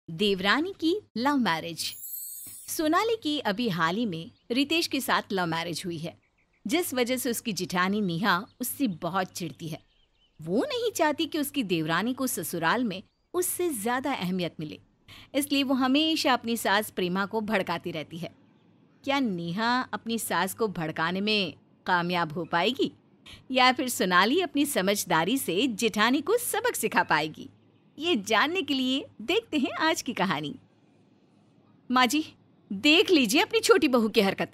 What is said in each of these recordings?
देवरानी की love marriage. Sonali की अभी हाल ही में रितेश के साथ लव मैरिज हुई है, जिस वजह से उसकी जिठानी नेहा उससे बहुत चिढ़ती है। वो नहीं चाहती कि उसकी देवरानी को ससुराल में उससे ज्यादा अहमियत मिले, इसलिए वो हमेशा अपनी सास प्रेमा को भड़काती रहती है। क्या नेहा अपनी सास को भड़काने में कामयाब हो पाएगी या फिर सोनाली अपनी समझदारी से जेठानी को सबक सिखा पाएगी? ये जानने के लिए देखते हैं आज की कहानी। माँ जी, देख लीजिए अपनी छोटी बहू की हरकत।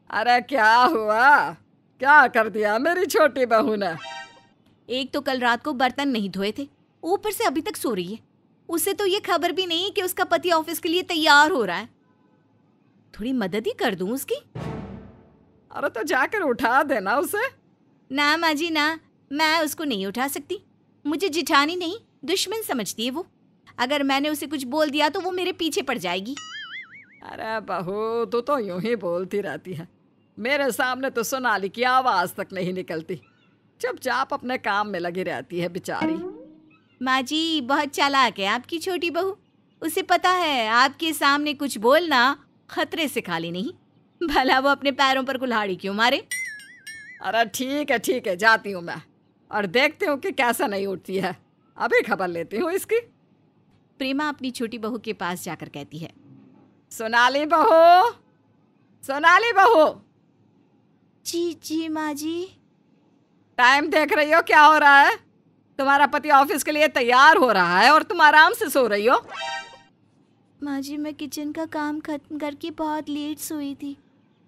अरे क्या हुआ? क्या कर दिया मेरी छोटी बहू ने? एक तो कल रात को बर्तन नहीं धोए थे, ऊपर से अभी तक सो रही है। उसे तो ये खबर भी नहीं कि उसका पति ऑफिस के लिए तैयार हो रहा है। थोड़ी मदद ही कर दूं उसकी। अरे तो जाकर उठा देना उसे। ना माँ जी ना, मैं उसको नहीं उठा सकती। मुझे जिठानी नहीं, दुश्मन समझती है वो। अगर मैंने उसे कुछ बोल दिया तो वो मेरे पीछे पड़ जाएगी। अरे बहू, तू तो यूं ही बोलती रहती है। मेरे सामने तो सोनाली की आवाज तक नहीं निकलती, चुपचाप अपने काम में लगी रहती है बेचारी। माँ जी, बहुत चालाक है आपकी छोटी बहू। उसे पता है आपके सामने कुछ बोलना खतरे से खाली नहीं। भला वो अपने पैरों पर कुल्हाड़ी क्यों मारे। अरे ठीक है, जाती हूँ मैं और देखती हूँ कि कैसा नहीं उठती है। अभी खबर लेती हूँ इसकी। प्रेमा अपनी छोटी बहू के पास जाकर कहती है, सोनाली बहू, सोनाली बहू। जी जी माँ जी। टाइम देख रही हो क्या हो रहा है? तुम्हारा पति ऑफिस के लिए तैयार हो रहा है और तुम आराम से सो रही हो। माँ जी, मैं किचन का काम खत्म करके बहुत लेट सोई थी,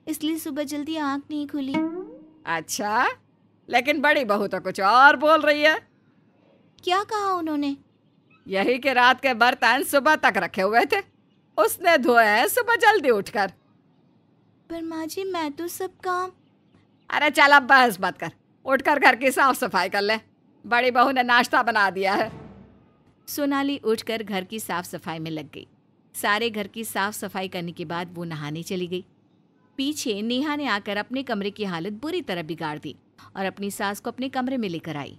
इसलिए सुबह जल्दी आँख नहीं खुली। अच्छा, लेकिन बड़ी बहू तो कुछ और बोल रही है। क्या कहा उन्होंने? यही कि रात के बर्तन सुबह तक रखे हुए थे, उसने धोए हैं सुबह जल्दी उठकर। पर माँ जी, मैं तो सब काम। अरे चल अब बहस मत कर, उठकर घर की साफ सफाई कर ले। बड़ी बहू ने नाश्ता बना दिया है। सोनाली उठकर घर की साफ सफाई में लग गई। सारे घर की साफ सफाई करने के बाद वो नहाने चली गई। पीछे नेहा ने आकर अपने कमरे की हालत बुरी तरह बिगाड़ दी और अपनी सास को अपने कमरे में लेकर आई।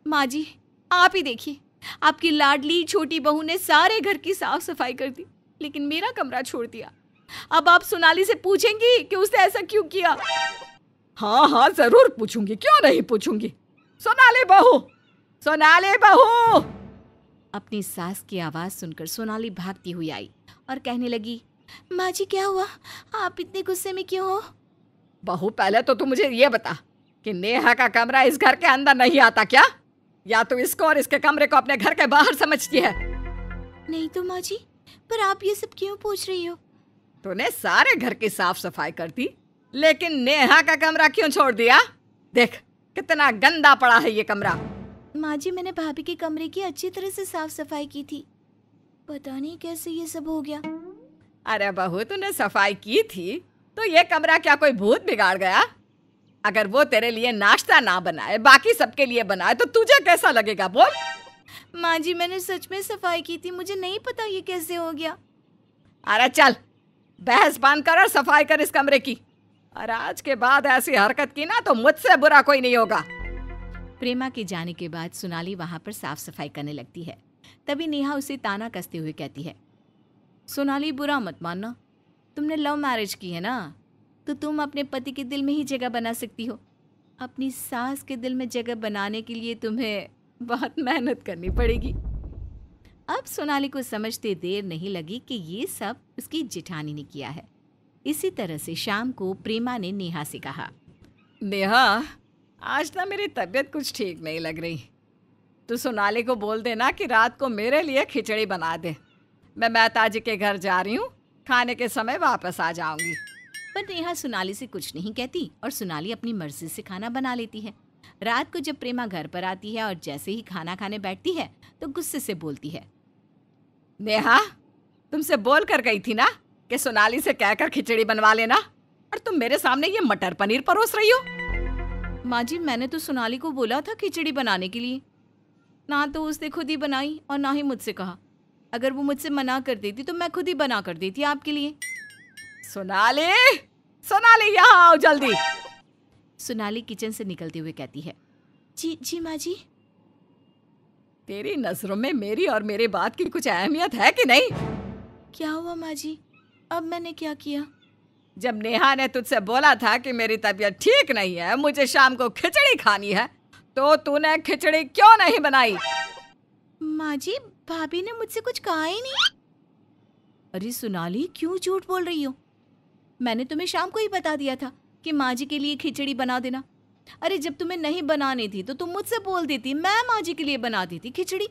माँ जी, आप ही देखिए, आपकी लाडली छोटी बहू ने सारे घर की साफ सफाई कर दी, लेकिन मेरा कमरा छोड़ दिया। अब आप सोनाली से पूछेंगी कि उसने ऐसा क्यों किया? हाँ हाँ, जरूर पूछूंगी, क्यों नहीं पूछूंगी। सोनाली बहू, सोनाली बहू। अपनी सास की आवाज सुनकर सोनाली भागती हुई आई और कहने लगी, माँ जी क्या हुआ? आप इतने गुस्से में क्यों हो? बहू, पहले तो तू मुझे ये बता कि नेहा का कमरा इस घर के अंदर नहीं आता क्या? या तू इसको और इसके कमरे को अपने घर के बाहर समझती है? नहीं तो माँ जी, पर आप ये सब क्यों पूछ रही हो? तूने सारे घर की साफ सफाई कर दी, लेकिन नेहा का कमरा क्यों छोड़ दिया? देख कितना गंदा पड़ा है ये कमरा। माँ जी, मैंने भाभी के कमरे की अच्छी तरह से साफ सफाई की थी, पता नहीं कैसे ये सब हो गया। अरे बहू, तूने सफाई की थी तो ये कमरा क्या कोई भूत बिगाड़ गया? अगर वो तेरे लिए नाश्ता ना बनाए, बाकी सबके लिए बनाए, तो तुझे कैसा लगेगा बोल? माँ जी, मैंने सच में सफाई की थी, मुझे नहीं पता ये कैसे हो गया। अरे चल, बहस बंद कर और सफाई कर इस कमरे की। और आज के बाद ऐसी हरकत की ना तो मुझसे बुरा कोई नहीं होगा। प्रेमा के जाने के बाद सोनाली वहां पर साफ सफाई करने लगती है। तभी नेहा उसे ताना कसते हुए कहती है, सोनाली बुरा मत मानना, तुमने लव मैरिज की है ना, तो तुम अपने पति के दिल में ही जगह बना सकती हो। अपनी सास के दिल में जगह बनाने के लिए तुम्हें बहुत मेहनत करनी पड़ेगी। अब सोनाली को समझते देर नहीं लगी कि ये सब उसकी जिठानी ने किया है। इसी तरह से शाम को प्रेमा ने नेहा से कहा, नेहा, आज ना मेरी तबीयत कुछ ठीक नहीं लग रही। तू सोनाली को बोल देना कि रात को मेरे लिए खिचड़ी बना दे। मैं मेहता जी के घर जा रही हूँ, खाने के समय वापस आ जाऊंगी। पर नेहा सोनाली से कुछ नहीं कहती और सोनाली अपनी मर्जी से खाना बना लेती है। रात को जब प्रेमा घर पर आती है और जैसे ही खाना खाने बैठती है तो गुस्से से बोलती है, नेहा, तुमसे बोल कर गई थी ना कि सोनाली से कहकर खिचड़ी बनवा लेना, और तुम मेरे सामने ये मटर पनीर परोस रही हो। माँ जी, मैंने तो सोनाली को बोला था खिचड़ी बनाने के लिए, ना तो उसने खुद ही बनाई और ना ही मुझसे कहा। अगर वो मुझसे मना कर देती तो मैं खुद ही बना कर देती आपके लिए। सोनाली, सोनाली, यहाँ आओ जल्दी। सोनाली किचन से निकलते हुए कहती है, जी जी माँ जी। तेरी नजरों में मेरी और मेरे बात की कुछ अहमियत है कि नहीं? क्या हुआ माँ जी? अब मैंने क्या किया? जब नेहा ने तुझसे बोला था कि मेरी तबीयत ठीक नहीं है, मुझे शाम को खिचड़ी खानी है, तो तूने खिचड़ी क्यों नहीं बनाई? माँ जी, भाभी ने मुझसे कुछ कहा ही नहीं। अरे सोनाली, क्यों झूठ बोल रही हो? मैंने तुम्हें शाम को ही बता दिया था कि माँ जी के लिए खिचड़ी बना देना। अरे जब तुम्हें नहीं बनानी थी तो तुम मुझसे बोल देती, मैं माँ जी के लिए बना देती खिचड़ी।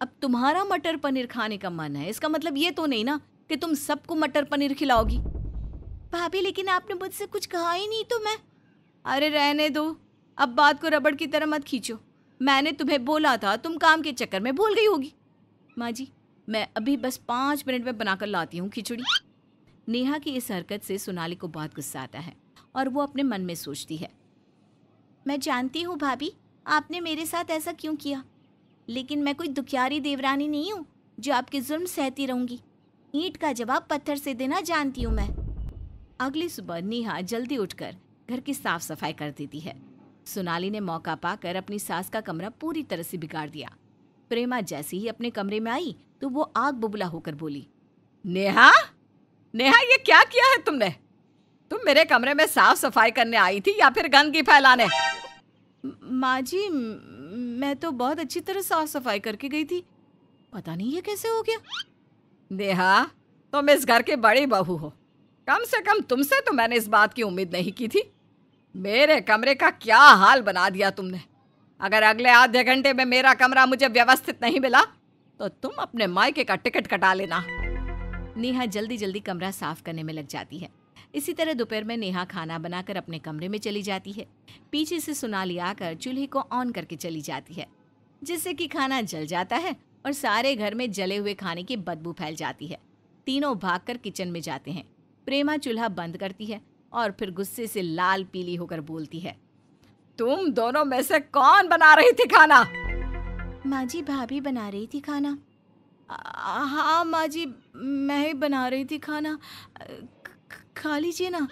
अब तुम्हारा मटर पनीर खाने का मन है, इसका मतलब ये तो नहीं ना कि तुम सबको मटर पनीर खिलाओगी। भाभी लेकिन आपने मुझसे कुछ कहा ही नहीं तो मैं। अरे रहने दो, अब बात को रबड़ की तरह मत खींचो। मैंने तुम्हें बोला था, तुम काम के चक्कर में भूल गई होगी। माँ जी, मैं अभी बस 5 मिनट में बनाकर लाती हूँ खिचड़ी। नेहा की इस हरकत से सोनाली को बहुत गुस्सा आता है और वो अपने मन में सोचती है, मैं जानती हूँ भाभी, आपने मेरे साथ ऐसा क्यों किया, लेकिन मैं कोई दुखियारी देवरानी नहीं हूँ जो आपके जुल्म सहती रहूंगी। ईंट का जवाब पत्थर से देना जानती हूँ मैं। अगली सुबह नेहा जल्दी उठकर घर की साफ सफाई कर देती है। सोनाली ने मौका पाकर अपनी सास का कमरा पूरी तरह से बिगाड़ दिया। प्रेमा जैसे ही अपने कमरे में आई तो वो आग बबूला होकर बोली, नेहा, नेहा, ये क्या किया है तुमने? तुम मेरे कमरे में साफ सफाई करने आई थी या फिर गंदगी फैलाने? माँ जी, मैं तो बहुत अच्छी तरह साफ सफाई करके गई थी, पता नहीं ये कैसे हो गया। नेहा, तुम इस घर की बड़ी बहू हो, कम से कम तुमसे तो मैंने इस बात की उम्मीद नहीं की थी। मेरे कमरे का क्या हाल बना दिया तुमने। अगर अगले आधे घंटे में मेरा कमरा मुझे व्यवस्थित नहीं मिला तो तुम अपने मायके का टिकट कटा लेना। नेहा जल्दी जल्दी कमरा साफ करने में लग जाती है। इसी तरह दोपहर में नेहा खाना बनाकर अपने कमरे में चली जाती है। पीछे से सोनाली आकर चूल्हे को ऑन करके चली जाती है, जिससे कि खाना जल जाता है और सारे घर में जले हुए खाने की बदबू फैल जाती है। तीनों भागकर किचन में जाते हैं। प्रेमा चूल्हा बंद करती है और फिर गुस्से से लाल पीली होकर बोलती है, तुम दोनों में से कौन बना रही थी खाना? माँ जी, भाभी बना रही थी खाना। हाँ माँ जी, मैं ही बना रही थी खाना, खा लीजिए ना।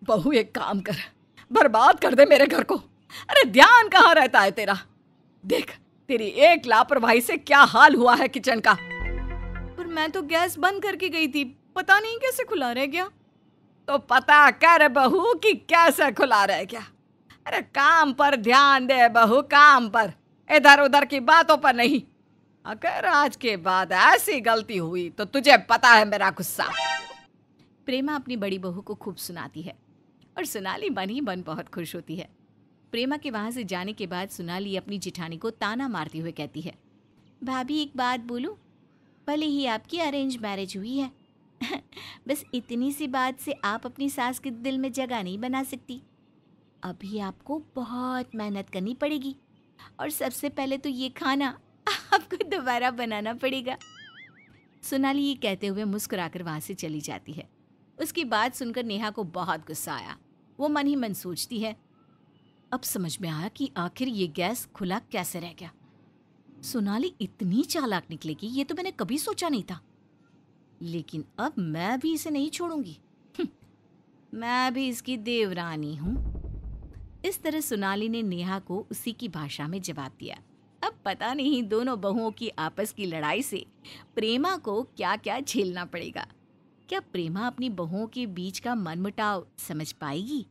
बहू, एक काम कर, बर्बाद कर दे मेरे घर को। अरे ध्यान कहाँ रहता है तेरा? देख, तेरी एक लापरवाही से क्या हाल हुआ है किचन का। पर मैं तो गैस बंद करके गई थी, पता नहीं कैसे खुला रह गया। तो पता कर बहू कि कैसे खुला रह गया। अरे काम पर ध्यान दे बहू, काम पर, इधर उधर की बातों पर नहीं। अगर आज के बाद ऐसी गलती हुई तो तुझे पता है मेरा गुस्सा। प्रेमा अपनी बड़ी बहू को खूब सुनाती है और सोनाली मन ही मन बहुत खुश होती है। प्रेमा के वहां से जाने के बाद सोनाली अपनी जिठानी को ताना मारते हुए कहती है, भाभी एक बात बोलूं, भले ही आपकी अरेंज मैरिज हुई है बस इतनी सी बात से आप अपनी सास के दिल में जगह नहीं बना सकती। अभी आपको बहुत मेहनत करनी पड़ेगी और सबसे पहले तो ये खाना आपको दोबारा बनाना पड़ेगा। सोनाली ये कहते हुए मुस्कुराकर वहां से चली जाती है। उसकी बात सुनकर नेहा को बहुत गुस्सा आया। वो मन ही मन सोचती है, अब समझ में आया कि आखिर ये गैस खुला कैसे रह गया। सोनाली इतनी चालाक निकलेगी ये तो मैंने कभी सोचा नहीं था, लेकिन अब मैं भी इसे नहीं छोड़ूंगी। मैं भी इसकी देवरानी हूं। इस तरह सोनाली ने नेहा को उसी की भाषा में जवाब दिया। अब पता नहीं दोनों बहुओं की आपस की लड़ाई से प्रेमा को क्या क्या झेलना पड़ेगा। क्या प्रेमा अपनी बहुओं के बीच का मनमुटाव समझ पाएगी